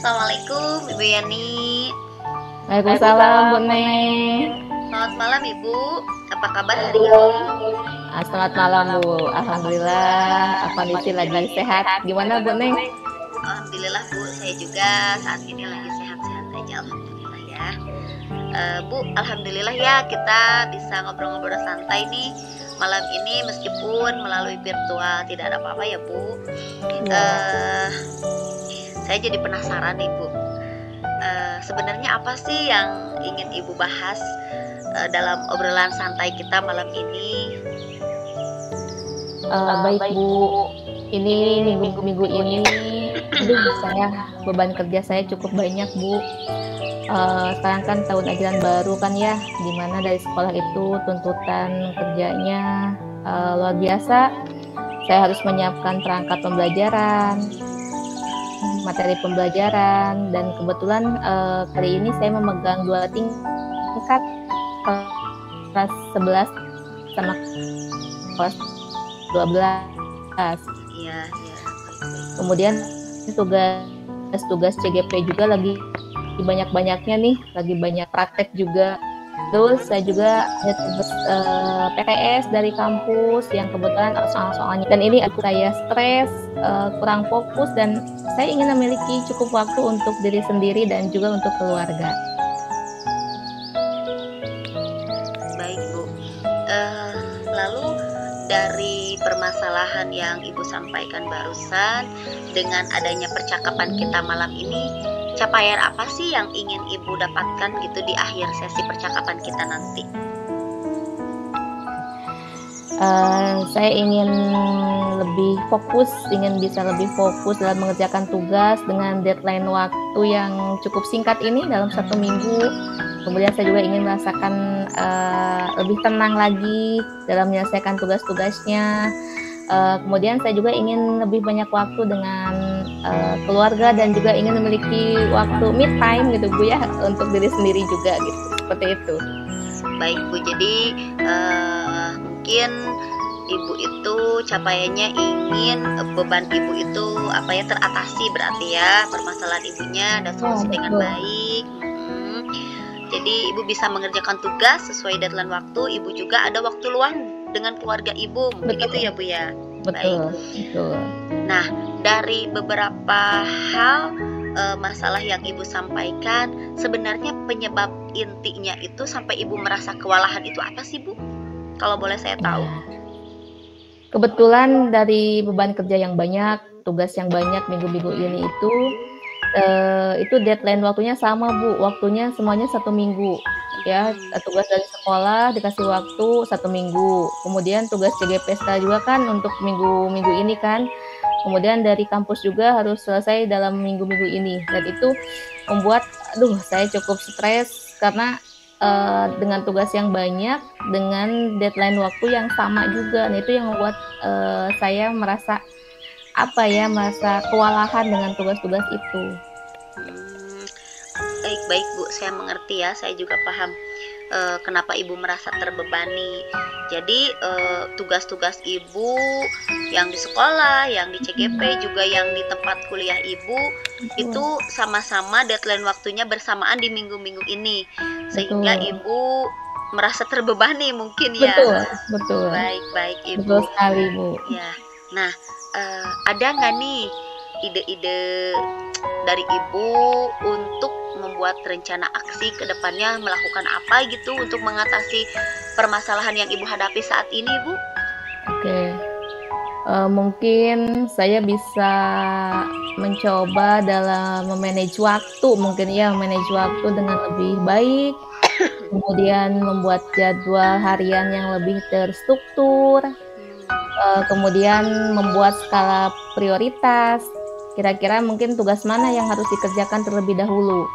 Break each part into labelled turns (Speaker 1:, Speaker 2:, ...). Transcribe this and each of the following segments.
Speaker 1: Assalamualaikum Ibu Yani.
Speaker 2: Waalaikumsalam Bu Neng.
Speaker 1: Selamat malam Ibu. Apa kabar hari ini?
Speaker 2: Selamat malam Bu. Alhamdulillah, kondisi lagi sehat. Gimana Bu Neng?
Speaker 1: Alhamdulillah Bu, saya juga saat ini lagi sehat-sehat aja. Alhamdulillah ya. Bu, alhamdulillah ya kita bisa ngobrol-ngobrol santai nih malam ini meskipun melalui virtual. Tidak ada apa-apa ya Bu. Saya jadi penasaran nih Bu. Sebenarnya apa sih yang ingin Ibu bahas dalam obrolan santai kita malam ini?
Speaker 2: Baik Bu, ini minggu ini, beban kerja saya cukup banyak Bu. Sekarang kan tahun ajaran baru kan ya, dimana dari sekolah itu tuntutan kerjanya luar biasa. Saya harus menyiapkan perangkat pembelajaran, materi pembelajaran, dan kebetulan kali ini saya memegang 2 tingkat, kelas 11 sama kelas 12.
Speaker 1: Iya.
Speaker 2: Kemudian tugas CGP juga lagi banyak-banyaknya nih, lagi banyak praktek juga. Terus saya juga ada tugas PTS dari kampus yang kebetulan soal-soalnya, dan ini saya stres, kurang fokus, dan saya ingin memiliki cukup waktu untuk diri sendiri dan juga untuk keluarga.
Speaker 1: Baik Bu. Lalu dari permasalahan yang Ibu sampaikan barusan, dengan adanya percakapan kita malam ini, capaian apa sih yang ingin Ibu dapatkan gitu di akhir sesi percakapan kita nanti?
Speaker 2: Saya ingin bisa lebih fokus dalam mengerjakan tugas dengan deadline waktu yang cukup singkat ini dalam 1 minggu. Kemudian saya juga ingin merasakan lebih tenang lagi dalam menyelesaikan tugas-tugasnya. Kemudian saya juga ingin lebih banyak waktu dengan keluarga, dan juga ingin memiliki waktu me time gitu Bu ya, untuk diri sendiri juga gitu, seperti itu.
Speaker 1: Baik Bu, jadi mungkin Ibu itu capaiannya ingin beban Ibu itu teratasi, berarti ya permasalahan Ibunya ada solusi dengan baik. Jadi Ibu bisa mengerjakan tugas sesuai deadline waktu. Ibu juga ada waktu luang dengan keluarga Ibu, mungkin itu ya Bu ya.
Speaker 2: Betul.
Speaker 1: Nah, dari beberapa hal masalah yang Ibu sampaikan, sebenarnya penyebab intinya itu sampai Ibu merasa kewalahan itu apa sih Bu? Kalau boleh saya tahu.
Speaker 2: Kebetulan dari beban kerja yang banyak, tugas yang banyak minggu-minggu ini itu deadline waktunya sama Bu, waktunya semuanya 1 minggu ya. Tugas dari sekolah dikasih waktu 1 minggu, kemudian tugas CGPSK juga kan untuk minggu-minggu ini kan, kemudian dari kampus juga harus selesai dalam minggu-minggu ini, dan itu membuat saya cukup stres karena dengan tugas yang banyak, dengan deadline waktu yang sama juga. Nah, itu yang membuat saya merasa kewalahan dengan tugas-tugas itu.
Speaker 1: Baik Bu, saya mengerti ya, saya juga paham kenapa Ibu merasa terbebani. Jadi tugas-tugas Ibu yang di sekolah, yang di CGP, juga yang di tempat kuliah Ibu itu sama-sama deadline waktunya bersamaan di minggu-minggu ini, sehingga Ibu merasa terbebani mungkin ya.
Speaker 2: Betul.
Speaker 1: Baik Ibu.
Speaker 2: Betul sekali Bu.
Speaker 1: Ya. Nah, ada nggak nih ide-ide dari Ibu untuk membuat rencana aksi ke depannya, melakukan apa gitu untuk mengatasi permasalahan yang Ibu hadapi saat ini Bu?
Speaker 2: Oke. Mungkin saya bisa mencoba dalam memanage waktu, mungkin ya, memanage waktu dengan lebih baik. kemudian membuat jadwal harian yang lebih terstruktur, kemudian membuat skala prioritas. Kira-kira mungkin tugas mana yang harus dikerjakan terlebih dahulu.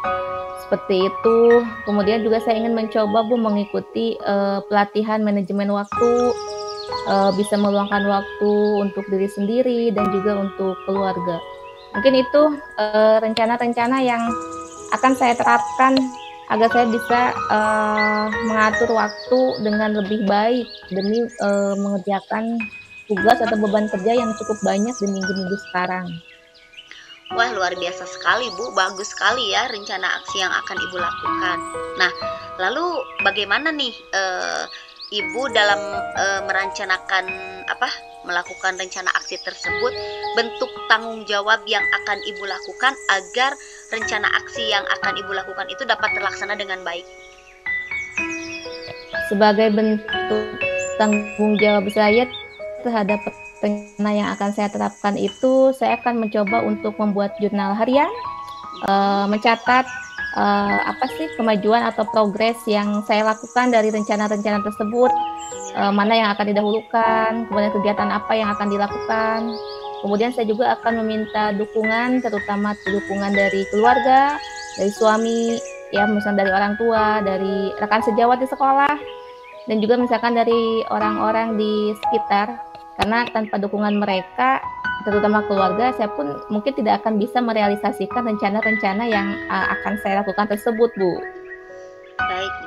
Speaker 2: Seperti itu. Kemudian juga saya ingin mencoba Bu mengikuti pelatihan manajemen waktu, bisa meluangkan waktu untuk diri sendiri dan juga untuk keluarga. Mungkin itu rencana-rencana yang akan saya terapkan agar saya bisa mengatur waktu dengan lebih baik demi mengerjakan tugas atau beban kerja yang cukup banyak di minggu-minggu sekarang.
Speaker 1: Wah, luar biasa sekali Bu, bagus sekali ya rencana aksi yang akan Ibu lakukan. Nah, lalu bagaimana nih Ibu dalam melakukan rencana aksi tersebut, bentuk tanggung jawab yang akan Ibu lakukan agar rencana aksi yang akan Ibu lakukan itu dapat terlaksana dengan baik?
Speaker 2: Sebagai bentuk tanggung jawab saya terhadap rencana yang akan saya terapkan itu, saya akan mencoba untuk membuat jurnal harian, mencatat apa sih kemajuan atau progres yang saya lakukan dari rencana-rencana tersebut, mana yang akan didahulukan, kemudian kegiatan apa yang akan dilakukan. Kemudian saya juga akan meminta dukungan, terutama dukungan dari keluarga, dari suami, ya misalnya dari orang tua, dari rekan sejawat di sekolah, dan juga misalkan dari orang-orang di sekitar. Karena tanpa dukungan mereka, terutama keluarga, saya pun mungkin tidak akan bisa merealisasikan rencana-rencana yang akan saya lakukan tersebut, Bu.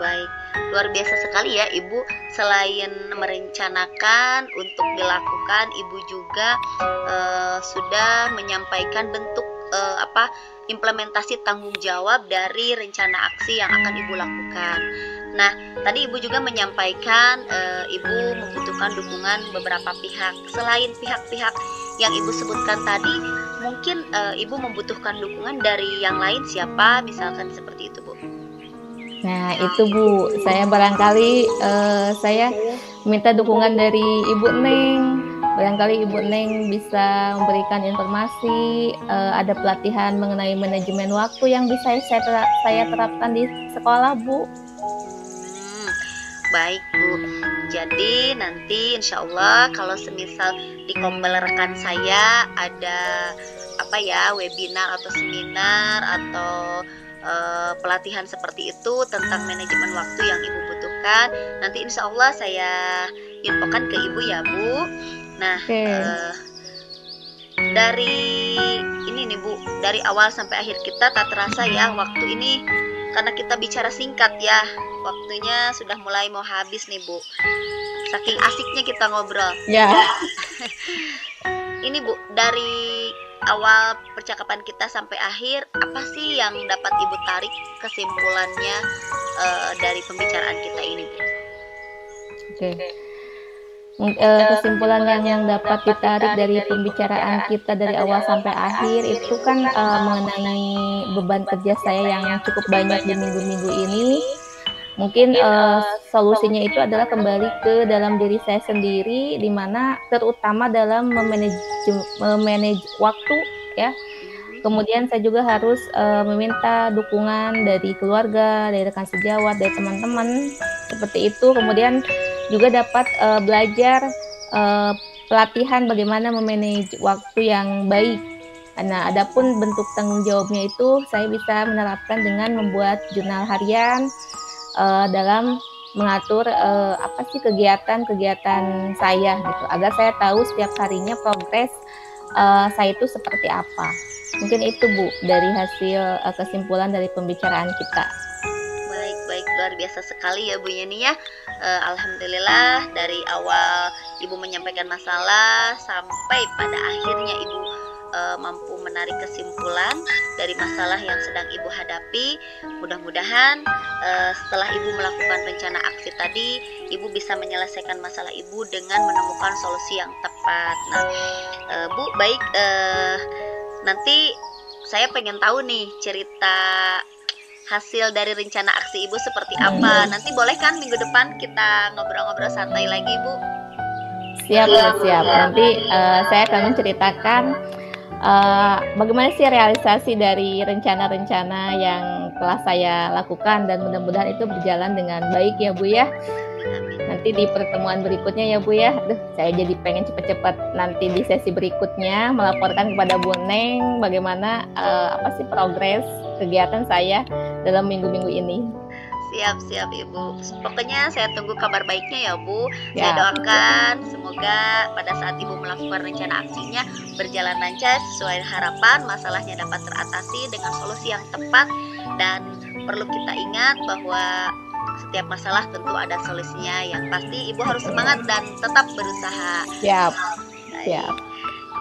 Speaker 1: Baik. Luar biasa sekali ya Ibu. Selain merencanakan untuk dilakukan, Ibu juga sudah menyampaikan bentuk implementasi tanggung jawab dari rencana aksi yang akan Ibu lakukan. Nah, tadi Ibu juga menyampaikan Ibu membutuhkan dukungan beberapa pihak. Selain pihak-pihak yang Ibu sebutkan tadi, mungkin Ibu membutuhkan dukungan dari yang lain, siapa? Misalkan seperti itu, Bu.
Speaker 2: Nah, itu Bu, saya barangkali saya minta dukungan dari Ibu Neng. Barangkali Ibu Neng bisa memberikan informasi, ada pelatihan mengenai manajemen waktu yang bisa saya terapkan di sekolah, Bu.
Speaker 1: Baik Bu, jadi nanti insya Allah kalau semisal di kompel rekan saya ada webinar atau seminar atau pelatihan seperti itu tentang manajemen waktu yang Ibu butuhkan, nanti insya Allah saya infokan ke Ibu ya Bu. Nah, dari ini nih Bu, dari awal sampai akhir kita tak terasa ya waktu ini, karena kita bicara singkat ya, waktunya sudah mulai mau habis nih Bu. Saking asiknya kita ngobrol.
Speaker 2: Ya.
Speaker 1: Ini Bu, dari awal percakapan kita sampai akhir, apa sih yang dapat Ibu tarik kesimpulannya dari pembicaraan kita ini Bu?
Speaker 2: Oke. Kesimpulan yang dapat ditarik dari pembicaraan kita dari awal sampai akhir itu kan mengenai beban kerja saya yang cukup banyak di minggu-minggu ini. Mungkin solusinya itu adalah kembali ke dalam diri saya sendiri, di mana terutama dalam memanage waktu ya. Kemudian saya juga harus meminta dukungan dari keluarga, dari rekan sejawat, dari teman-teman seperti itu. Kemudian juga dapat belajar pelatihan bagaimana memanage waktu yang baik. Nah, adapun bentuk tanggung jawabnya itu saya bisa menerapkan dengan membuat jurnal harian dalam mengatur kegiatan-kegiatan saya gitu, agar saya tahu setiap harinya progres saya itu seperti apa. Mungkin itu Bu dari hasil kesimpulan dari pembicaraan kita.
Speaker 1: Baik, luar biasa sekali ya Bu Yeni ya. Alhamdulillah dari awal Ibu menyampaikan masalah sampai pada akhirnya Ibu mampu menarik kesimpulan dari masalah yang sedang Ibu hadapi. Mudah-mudahan setelah Ibu melakukan rencana aksi tadi, Ibu bisa menyelesaikan masalah Ibu dengan menemukan solusi yang tepat. Nah, Bu, baik, nanti saya pengen tahu nih cerita hasil dari rencana aksi Ibu seperti apa. Nanti boleh kan minggu depan kita ngobrol-ngobrol santai lagi, Bu?
Speaker 2: Siap. Nanti saya akan menceritakan bagaimana sih realisasi dari rencana-rencana yang telah saya lakukan dan mudah-mudahan itu berjalan dengan baik ya Bu ya. Nanti di pertemuan berikutnya ya Bu ya. Aduh, saya jadi pengen cepet-cepet nanti di sesi berikutnya melaporkan kepada Bu Neng bagaimana apa sih progres kegiatan saya dalam minggu-minggu ini.
Speaker 1: Siap Ibu. Pokoknya saya tunggu kabar baiknya ya Bu.
Speaker 2: Ya.
Speaker 1: Saya doakan semoga pada saat Ibu melakukan rencana aksinya berjalan lancar sesuai harapan, masalahnya dapat teratasi dengan solusi yang tepat, dan perlu kita ingat bahwa setiap masalah tentu ada solusinya. Yang pasti Ibu harus semangat dan tetap berusaha.
Speaker 2: Siap.
Speaker 1: Baik.
Speaker 2: Siap.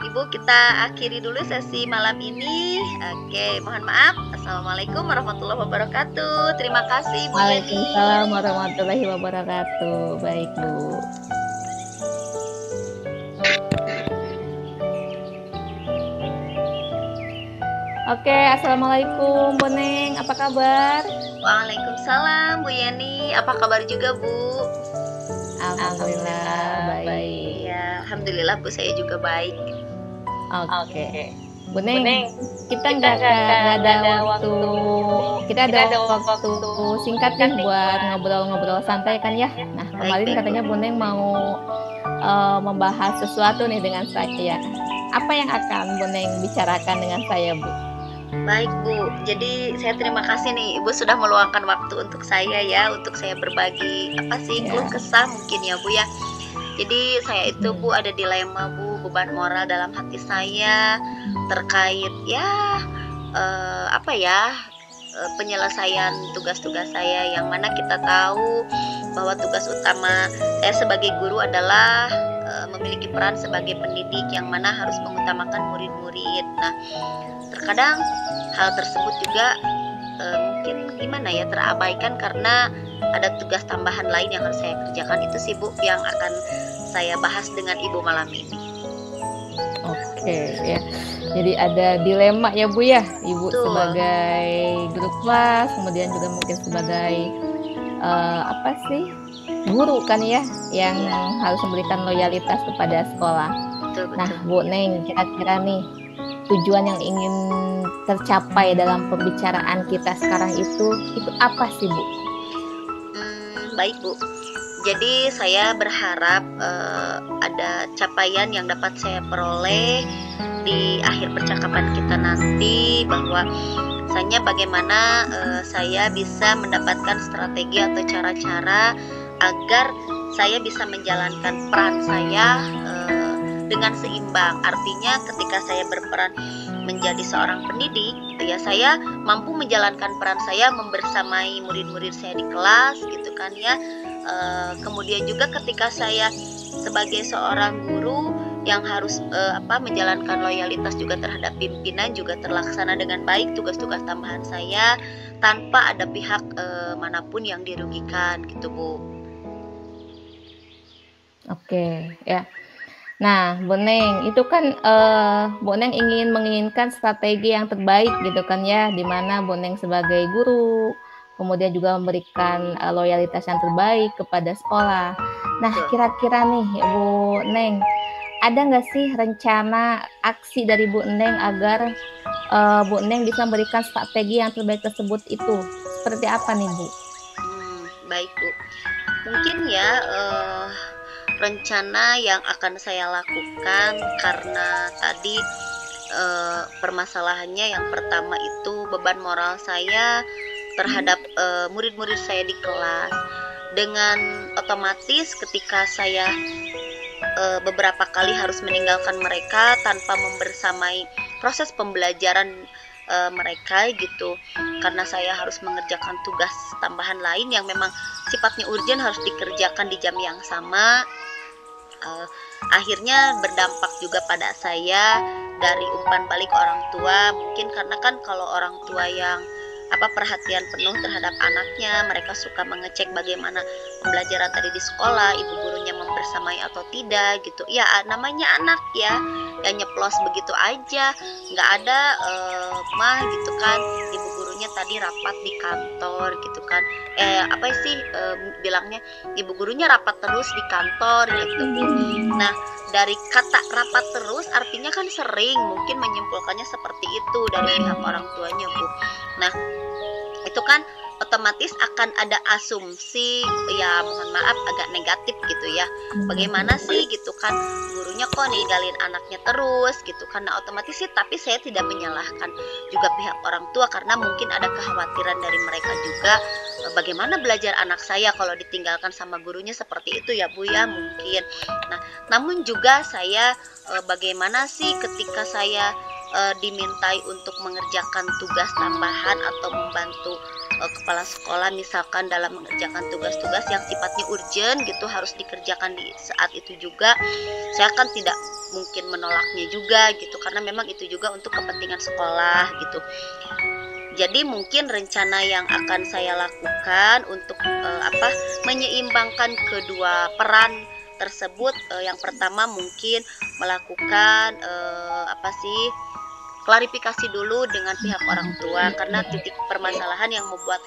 Speaker 1: Ibu, kita akhiri dulu sesi malam ini. Oke, mohon maaf. Assalamualaikum warahmatullahi wabarakatuh. Terima kasih Bu Yeni.
Speaker 2: Waalaikumsalam warahmatullahi wabarakatuh. Baik Bu. Oke, assalamualaikum Bu Neng. Apa kabar?
Speaker 1: Waalaikumsalam Bu Yeni. Apa kabar juga Bu?
Speaker 2: Alhamdulillah baik.
Speaker 1: Ya, alhamdulillah Bu, saya juga baik.
Speaker 2: Oke. Bu Neng, kita nggak ada waktu. Kita ada waktu singkat nih buat ngobrol-ngobrol santai kan ya. Nah, kemarin katanya Bu Neng mau membahas sesuatu nih dengan saya. Apa yang akan Bu Neng bicarakan dengan saya, Bu?
Speaker 1: Baik Bu, jadi saya terima kasih nih Ibu sudah meluangkan waktu untuk saya ya, untuk saya berbagi apa sih keluh kesah mungkin ya Bu ya. Jadi saya itu Bu ada dilema Bu, beban moral dalam hati saya terkait ya penyelesaian tugas-tugas saya, yang mana kita tahu bahwa tugas utama saya sebagai guru adalah memiliki peran sebagai pendidik yang mana harus mengutamakan murid-murid. Nah, terkadang hal tersebut juga mungkin gimana ya terabaikan karena ada tugas tambahan lain yang harus saya kerjakan. Itu sih Bu yang akan saya bahas dengan Ibu malam ini.
Speaker 2: Oke ya. Jadi ada dilema ya Bu ya, Ibu
Speaker 1: Betul.
Speaker 2: Sebagai guru kelas, kemudian juga mungkin sebagai guru kan ya, yang harus memberikan loyalitas kepada sekolah.
Speaker 1: Betul.
Speaker 2: Nah Bu Neng, kira-kira nih tujuan yang ingin tercapai dalam pembicaraan kita sekarang itu apa sih Bu?
Speaker 1: Baik Bu. Jadi saya berharap ada capaian yang dapat saya peroleh di akhir percakapan kita nanti, bahwa misalnya bagaimana saya bisa mendapatkan strategi atau cara-cara agar saya bisa menjalankan peran saya dengan seimbang. Artinya ketika saya berperan menjadi seorang pendidik, gitu ya, saya mampu menjalankan peran saya membersamai murid-murid saya di kelas, gitu kan ya. Kemudian juga ketika saya sebagai seorang guru yang harus menjalankan loyalitas juga terhadap pimpinan juga terlaksana dengan baik tugas-tugas tambahan saya tanpa ada pihak manapun yang dirugikan, gitu Bu.
Speaker 2: Oke ya. Nah, Bu Neng, itu kan Bu Neng menginginkan strategi yang terbaik gitu kan ya, di mana Bu Neng sebagai guru, kemudian juga memberikan loyalitas yang terbaik kepada sekolah. Nah, kira-kira nih Bu Neng, ada nggak sih rencana aksi dari Bu Neng agar Bu Neng bisa memberikan strategi yang terbaik tersebut itu? Seperti apa nih Bu?
Speaker 1: Baik Bu, mungkin ya rencana yang akan saya lakukan karena tadi permasalahannya yang pertama itu beban moral saya terhadap murid-murid saya di kelas. Dengan otomatis ketika saya beberapa kali harus meninggalkan mereka tanpa membersamai proses pembelajaran mereka gitu, karena saya harus mengerjakan tugas tambahan lain yang memang sifatnya urgent harus dikerjakan di jam yang sama. Akhirnya berdampak juga pada saya dari umpan balik orang tua, mungkin karena kan kalau orang tua yang perhatian penuh terhadap anaknya, mereka suka mengecek bagaimana pembelajaran tadi di sekolah, ibu gurunya membersamai atau tidak gitu ya. Namanya anak ya, yang nyeplos begitu aja, nggak ada mah gitu kan, ibu gurunya tadi rapat di kantor gitu kan, bilangnya ibu gurunya rapat terus di kantor gitu. Nah, dari kata rapat terus artinya kan sering, mungkin menyimpulkannya seperti itu dari pihak orang tuanya Bu. Nah, itu kan otomatis akan ada asumsi, ya mohon maaf agak negatif gitu ya. Bagaimana sih gitu kan gurunya kok ninggalin anaknya terus gitu kan. Nah otomatis sih, tapi saya tidak menyalahkan juga pihak orang tua karena mungkin ada kekhawatiran dari mereka juga, bagaimana belajar anak saya kalau ditinggalkan sama gurunya seperti itu ya Bu ya, mungkin. Nah namun juga saya bagaimana sih ketika saya dimintai untuk mengerjakan tugas tambahan atau membantu kepala sekolah misalkan dalam mengerjakan tugas-tugas yang sifatnya urgent gitu, harus dikerjakan di saat itu juga, saya kan tidak mungkin menolaknya juga gitu karena memang itu juga untuk kepentingan sekolah gitu. Jadi mungkin rencana yang akan saya lakukan untuk menyeimbangkan kedua peran tersebut, yang pertama mungkin melakukan klarifikasi dulu dengan pihak orang tua, karena titik permasalahan yang membuat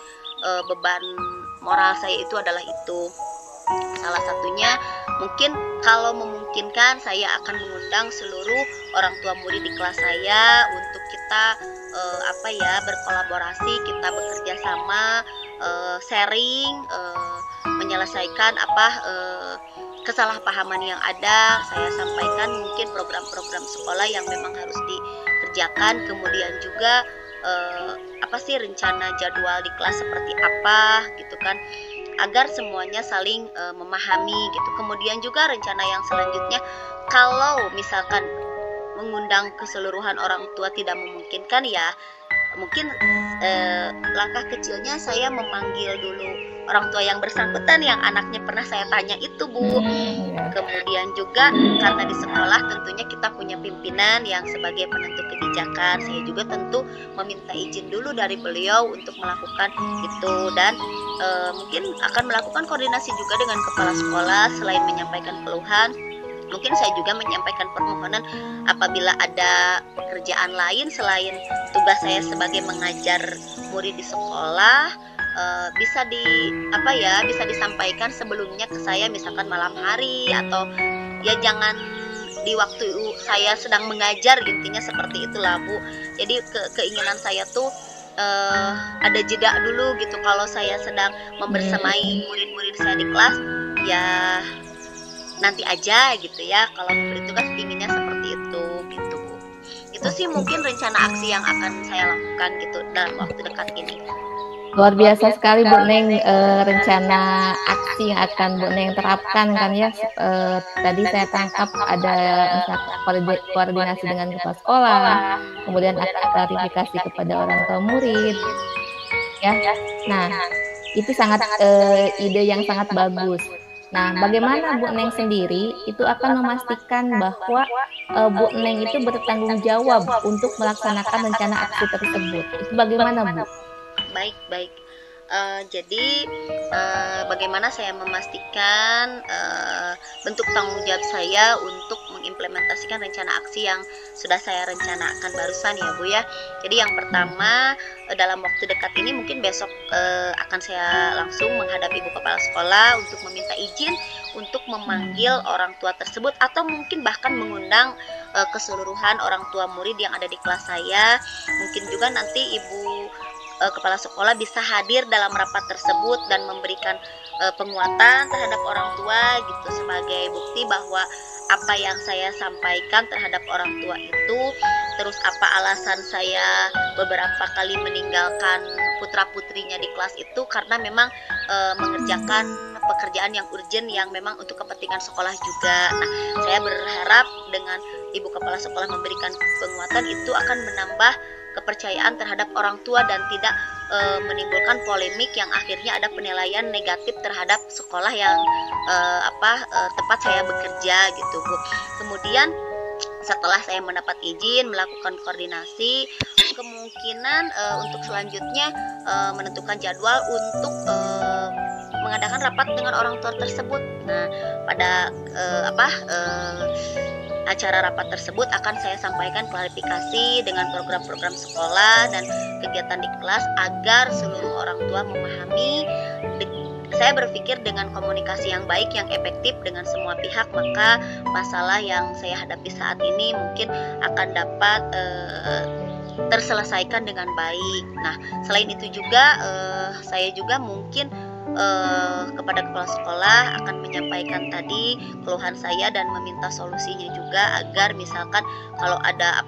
Speaker 1: beban moral saya itu adalah itu. Salah satunya mungkin kalau memungkinkan saya akan mengundang seluruh orang tua murid di kelas saya untuk kita berkolaborasi, kita bekerja sama, sharing, menyelesaikan kesalahpahaman yang ada. Saya sampaikan mungkin program-program sekolah yang memang harus dikerjakan, kemudian juga rencana jadwal di kelas seperti apa gitu kan, agar semuanya saling memahami gitu. Kemudian juga rencana yang selanjutnya, kalau misalkan mengundang keseluruhan orang tua tidak memungkinkan, ya mungkin langkah kecilnya saya memanggil dulu orang tua yang bersangkutan yang anaknya pernah saya tanya itu Bu. Kemudian juga karena di sekolah tentunya kita punya pimpinan yang sebagai penentu kebijakan, saya juga tentu meminta izin dulu dari beliau untuk melakukan itu, dan mungkin akan melakukan koordinasi juga dengan kepala sekolah. Selain menyampaikan keluhan, mungkin saya juga menyampaikan permohonan apabila ada pekerjaan lain selain tugas saya sebagai mengajar murid di sekolah, bisa disampaikan sebelumnya ke saya, misalkan malam hari, atau ya jangan di waktu saya sedang mengajar, intinya seperti itulah Bu. Jadi keinginan saya tuh ada jeda dulu gitu, kalau saya sedang membersamai murid-murid saya di kelas, ya nanti aja gitu ya, kalau memberi tugas inginnya seperti itu gitu Bu. Itu sih mungkin rencana aksi yang akan saya lakukan gitu dalam waktu dekat ini.
Speaker 2: Luar biasa sekali Bu Neng, rencana aksi yang akan Bu Neng terapkan kan ya. Tadi saya tangkap ada misalkan koordinasi dengan kepala sekolah, kemudian akan klarifikasi kepada orang tua murid ya. Nah itu sangat ide yang sangat bagus. Nah, bagaimana Bu Neng sendiri itu akan memastikan bahwa Bu Neng itu bertanggung jawab untuk melaksanakan rencana aksi tersebut? Itu bagaimana Bu?
Speaker 1: Baik. Jadi bagaimana saya memastikan bentuk tanggung jawab saya untuk mengimplementasikan rencana aksi yang sudah saya rencanakan barusan ya Bu ya. Jadi yang pertama, dalam waktu dekat ini mungkin besok akan saya langsung menghadap Ibu Kepala Sekolah untuk meminta izin untuk memanggil orang tua tersebut, atau mungkin bahkan mengundang keseluruhan orang tua murid yang ada di kelas saya. Mungkin juga nanti Ibu Kepala Sekolah bisa hadir dalam rapat tersebut dan memberikan penguatan terhadap orang tua gitu, sebagai bukti bahwa apa yang saya sampaikan terhadap orang tua itu, terus apa alasan saya beberapa kali meninggalkan putra-putrinya di kelas itu karena memang mengerjakan pekerjaan yang urgent yang memang untuk kepentingan sekolah juga. Nah, saya berharap dengan Ibu Kepala Sekolah memberikan penguatan itu akan menambah kepercayaan terhadap orang tua dan tidak menimbulkan polemik yang akhirnya ada penilaian negatif terhadap sekolah yang tempat saya bekerja gitu Bu. Kemudian setelah saya mendapat izin melakukan koordinasi, kemungkinan untuk selanjutnya menentukan jadwal untuk mengadakan rapat dengan orang tua tersebut. Nah, pada acara rapat tersebut akan saya sampaikan klarifikasi dengan program-program sekolah dan kegiatan di kelas agar seluruh orang tua memahami. Saya berpikir dengan komunikasi yang baik, yang efektif dengan semua pihak, maka masalah yang saya hadapi saat ini mungkin akan dapat terselesaikan dengan baik. Nah, selain itu juga saya juga mungkin kepada kepala sekolah akan menyampaikan tadi keluhan saya dan meminta solusinya juga, agar misalkan kalau ada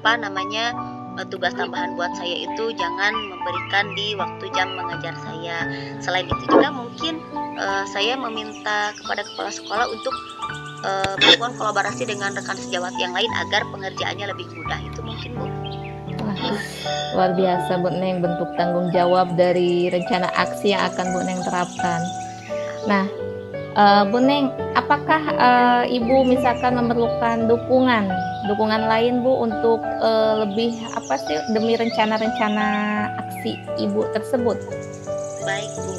Speaker 1: tugas tambahan buat saya itu jangan memberikan di waktu jam mengajar saya. Selain itu juga mungkin saya meminta kepada kepala sekolah untuk melakukan kolaborasi dengan rekan sejawat yang lain agar pengerjaannya lebih mudah. Itu mungkin, Bu.
Speaker 2: Wah, luar biasa Bu Neng, bentuk tanggung jawab dari rencana aksi yang akan Bu Neng terapkan. Nah, Bu Neng, apakah Ibu misalkan memerlukan dukungan lain Bu untuk lebih demi rencana-rencana aksi Ibu tersebut?
Speaker 1: Baik, Bu.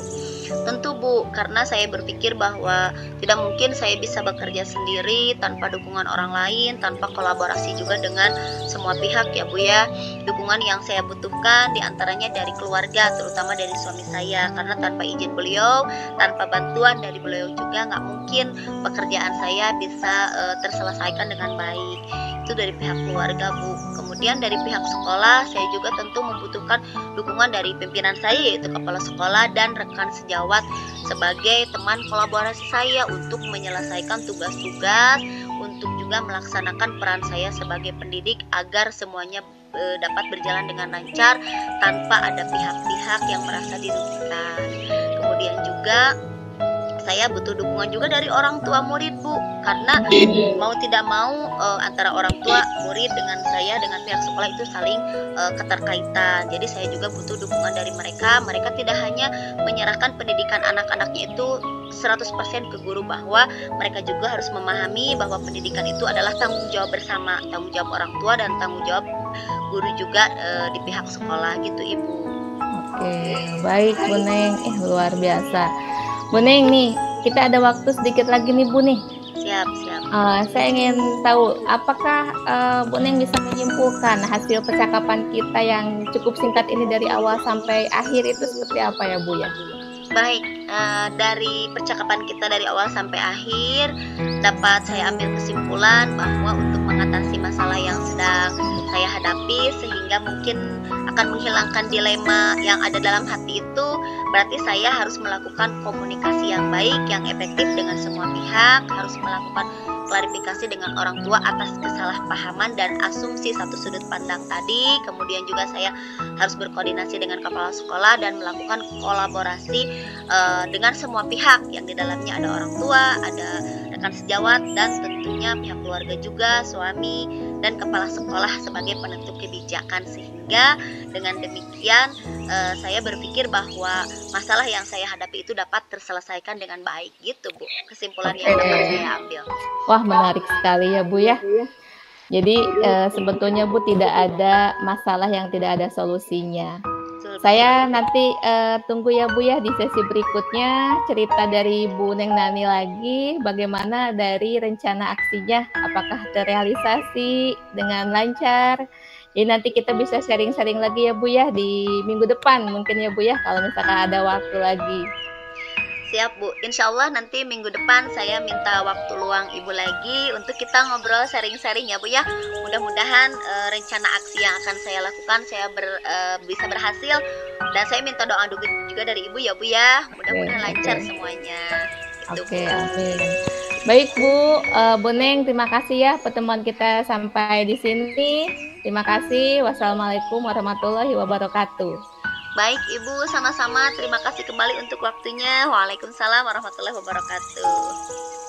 Speaker 1: Tentu, Bu, karena saya berpikir bahwa tidak mungkin saya bisa bekerja sendiri tanpa dukungan orang lain, tanpa kolaborasi juga dengan semua pihak ya, Bu ya. Dukungan yang saya butuhkan diantaranya dari keluarga, terutama dari suami saya, karena tanpa izin beliau, tanpa bantuan dari beliau juga nggak mungkin pekerjaan saya bisa terselesaikan dengan baik. Itu dari pihak keluarga, Bu. Kemudian dari pihak sekolah, saya juga tentu membutuhkan dukungan dari pimpinan saya, yaitu kepala sekolah dan rekan sejawat sebagai teman kolaborasi saya untuk menyelesaikan tugas-tugas, untuk juga melaksanakan peran saya sebagai pendidik agar semuanya dapat berjalan dengan lancar tanpa ada pihak-pihak yang merasa dirugikan. Kemudian juga saya butuh dukungan juga dari orang tua murid, Bu, karena mau tidak mau antara orang tua murid dengan saya, dengan pihak sekolah itu saling keterkaitan. Jadi saya juga butuh dukungan dari mereka. Mereka tidak hanya menyerahkan pendidikan anak-anaknya itu 100% ke guru, bahwa mereka juga harus memahami bahwa pendidikan itu adalah tanggung jawab bersama, tanggung jawab orang tua dan tanggung jawab guru juga di pihak sekolah gitu, Ibu.
Speaker 2: Oke, baik Bu Neng, luar biasa. Bu Neng nih, kita ada waktu sedikit lagi nih Bu nih.
Speaker 1: Siap.
Speaker 2: Saya ingin tahu, apakah Bu Neng bisa menyimpulkan hasil percakapan kita yang cukup singkat ini dari awal sampai akhir itu seperti apa ya Bu ya?
Speaker 1: Baik, dari percakapan kita dari awal sampai akhir dapat saya ambil kesimpulan bahwa untuk mengatasi masalah yang sedang saya hadapi, sehingga mungkin akan menghilangkan dilema yang ada dalam hati itu, berarti saya harus melakukan komunikasi yang baik, yang efektif dengan semua pihak, harus melakukan klarifikasi dengan orang tua atas kesalahpahaman dan asumsi satu sudut pandang tadi. Kemudian juga saya harus berkoordinasi dengan kepala sekolah dan melakukan kolaborasi dengan semua pihak, yang di dalamnya ada orang tua, ada rekan sejawat, dan tentunya pihak keluarga juga, suami dan kepala sekolah sebagai penentu kebijakan. Sehingga dengan demikian saya berpikir bahwa masalah yang saya hadapi itu dapat terselesaikan dengan baik gitu, Bu. Kesimpulan yang dapat saya ambil.
Speaker 2: Wah, menarik sekali ya Bu ya. Jadi sebetulnya Bu tidak ada masalah yang tidak ada solusinya. Saya nanti tunggu ya Bu ya di sesi berikutnya, cerita dari Bu Neng Nani lagi bagaimana dari rencana aksinya, apakah terrealisasi dengan lancar. Jadi nanti kita bisa sharing-sharing lagi ya Bu ya di minggu depan mungkin ya Bu ya, kalau misalkan ada waktu lagi.
Speaker 1: Siap, Bu. Insya Allah nanti minggu depan saya minta waktu luang Ibu lagi untuk kita ngobrol sharing-sharing ya, Bu ya. Mudah-mudahan rencana aksi yang akan saya lakukan bisa berhasil, dan saya minta doa juga dari Ibu ya, Bu ya. Mudah-mudahan lancar semuanya.
Speaker 2: Oke, amin. Baik Bu, Bu Neng, terima kasih ya pertemuan kita sampai di sini. Terima kasih. Wassalamualaikum warahmatullahi wabarakatuh.
Speaker 1: Baik Ibu, sama-sama. Terima kasih kembali untuk waktunya. Waalaikumsalam warahmatullahi wabarakatuh.